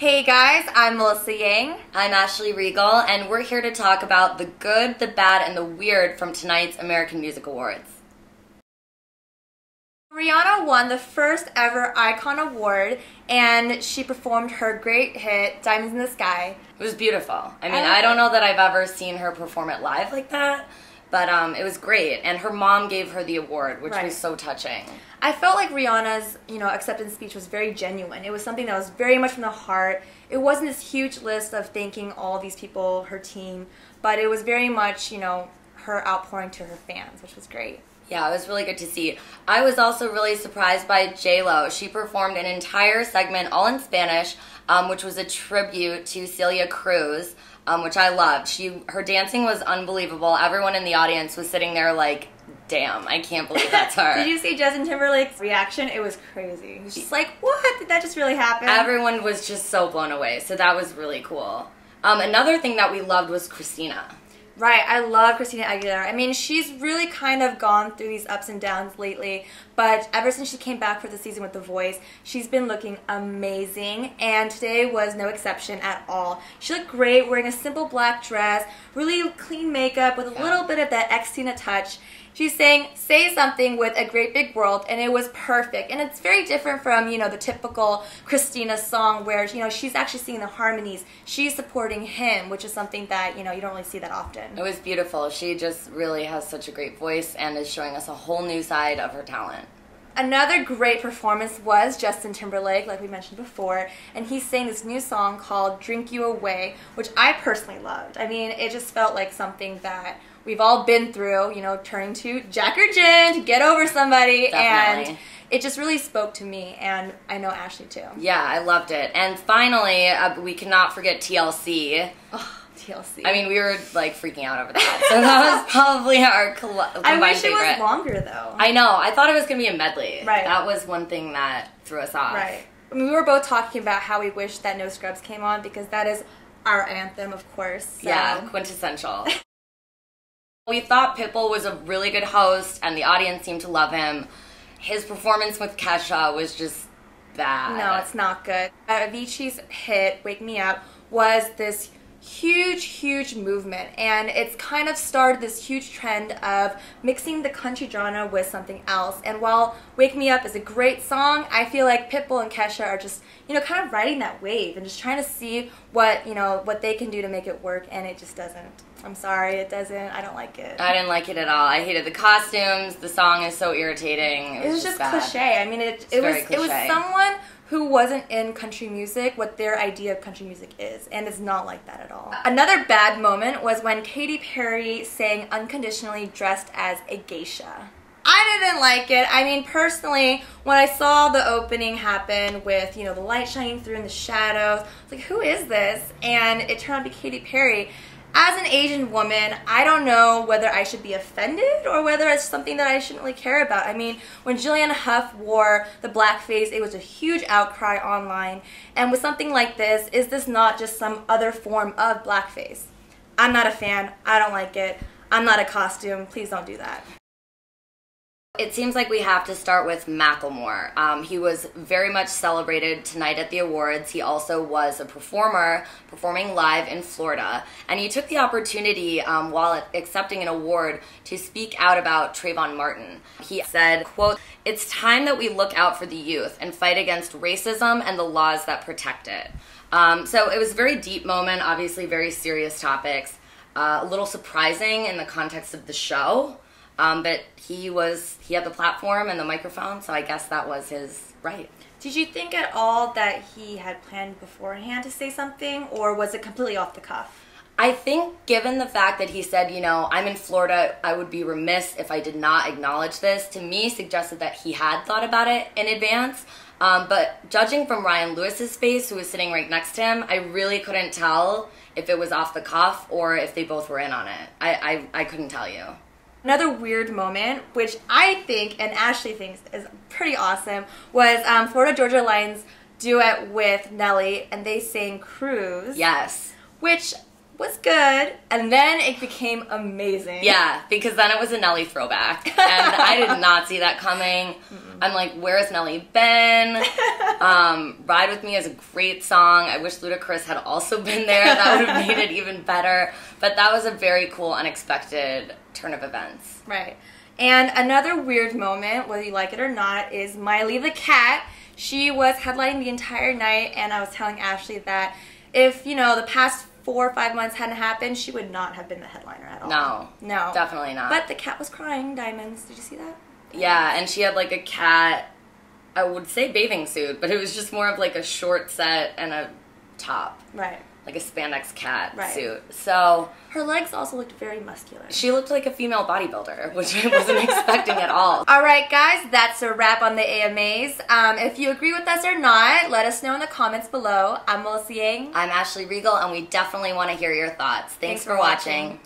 Hey guys, I'm Melissa Yang. I'm Ashley Regal, and we're here to talk about the good, the bad, and the weird from tonight's American Music Awards. Rihanna won the first ever Icon Award, and she performed her great hit, Diamonds in the Sky. It was beautiful. I don't know that I've ever seen her perform it live like that, but it was great. And her mom gave her the award, which was so touching. I felt like Rihanna's, acceptance speech was very genuine. It was something that was very much from the heart. It wasn't this huge list of thanking all these people, her team, but it was very much, her outpouring to her fans, which was great. Yeah, it was really good to see. I was also really surprised by J-Lo. She performed an entire segment all in Spanish, which was a tribute to Celia Cruz, which I loved. Her dancing was unbelievable. Everyone in the audience was sitting there like, damn, I can't believe that's her. Did you see Justin Timberlake's reaction? It was crazy. He was just like, what? Did that just really happen? Everyone was just so blown away, so that was really cool. Another thing that we loved was Christina. Right, I love Christina Aguilera. I mean, she's really kind of gone through these ups and downs lately, but ever since she came back for the season with The Voice, she's been looking amazing, and today was no exception at all. She looked great, wearing a simple black dress, really clean makeup with a little bit of that ex-Tina touch. She sang Say Something with A Great Big World, and it was perfect. And it's very different from, the typical Christina song where, she's actually singing the harmonies. She's supporting him, which is something that, you don't really see that often. It was beautiful. She just really has such a great voice and is showing us a whole new side of her talent. Another great performance was Justin Timberlake, like we mentioned before, and he sang this new song called Drink You Away, which I personally loved. I mean, it just felt like something that we've all been through, turning to Jack or Gin to get over somebody. Definitely. And it just really spoke to me, and I know Ashley too. Yeah, I loved it. And finally, we cannot forget TLC. Oh, TLC. I mean, we were like freaking out over that. So that was probably our combined favorite. I wish it was longer though. I know. I thought it was going to be a medley. Right. That was one thing that threw us off. Right. I mean, we were both talking about how we wish that No Scrubs came on because that is our anthem, of course. So. Yeah, quintessential. We thought Pitbull was a really good host, and the audience seemed to love him. His performance with Kesha was just bad. No, it's not good. Avicii's hit, Wake Me Up, was this huge movement, and it's kind of started this huge trend of mixing the country genre with something else. And while Wake Me Up is a great song, I feel like Pitbull and Kesha are just, kind of riding that wave and just trying to see what they can do to make it work, and it just doesn't. I'm sorry, it doesn't. I don't like it. I didn't like it at all. I hated the costumes. The song is so irritating. It was just bad. cliche. I mean, it was someone who wasn't in country music what their idea of country music is, and it's not like that at all. Another bad moment was when Katy Perry sang Unconditionally dressed as a geisha. I didn't like it. I mean, personally, when I saw the opening happen with, the light shining through in the shadows, I was like, who is this? And it turned out to be Katy Perry. As an Asian woman, I don't know whether I should be offended or whether it's something that I shouldn't really care about. I mean, when Julianne Hough wore the blackface, it was a huge outcry online. And with something like this, is this not just some other form of blackface? I'm not a fan. I don't like it. I'm not a costume. Please don't do that. It seems like we have to start with Macklemore. He was very much celebrated tonight at the awards. He also was a performer, performing live in Florida. And he took the opportunity while accepting an award to speak out about Trayvon Martin. He said, quote, "It's time that we look out for the youth and fight against racism and the laws that protect it." So it was a very deep moment, obviously very serious topics. A little surprising in the context of the show. But he had the platform and the microphone, so I guess that was his right. Did you think at all that he had planned beforehand to say something, or was it completely off the cuff? I think given the fact that he said, I'm in Florida, I would be remiss if I did not acknowledge this, to me suggested that he had thought about it in advance. But judging from Ryan Lewis's face, who was sitting right next to him, I really couldn't tell if it was off the cuff or if they both were in on it. I couldn't tell you. Another weird moment, which I think and Ashley thinks is pretty awesome, was Florida Georgia Line's duet with Nelly, and they sang Cruise. Yes. Which was good, and then it became amazing. Yeah, because then it was a Nelly throwback, and I did not see that coming. I'm like, where has Nelly been? Ride With Me is a great song. I wish Ludacris had also been there. That would have made it even better. But that was a very cool, unexpected turn of events. Right. And another weird moment, whether you like it or not, is Miley the Cat. She was headlining the entire night, and I was telling Ashley that if, you know, the past 4 or 5 months hadn't happened, she would not have been the headliner at all. No. Definitely not. But the cat was crying diamonds. Did you see that? Yeah, and she had like a cat, I would say bathing suit, but it was just more of like a short set and a top. Right. Like a spandex cat suit. So her legs also looked very muscular. She looked like a female bodybuilder, which I wasn't expecting at all. All right, guys, that's a wrap on the AMAs. If you agree with us or not, let us know in the comments below. I'm Melissa Yang. I'm Ashley Regal, and we definitely want to hear your thoughts. Thanks for watching.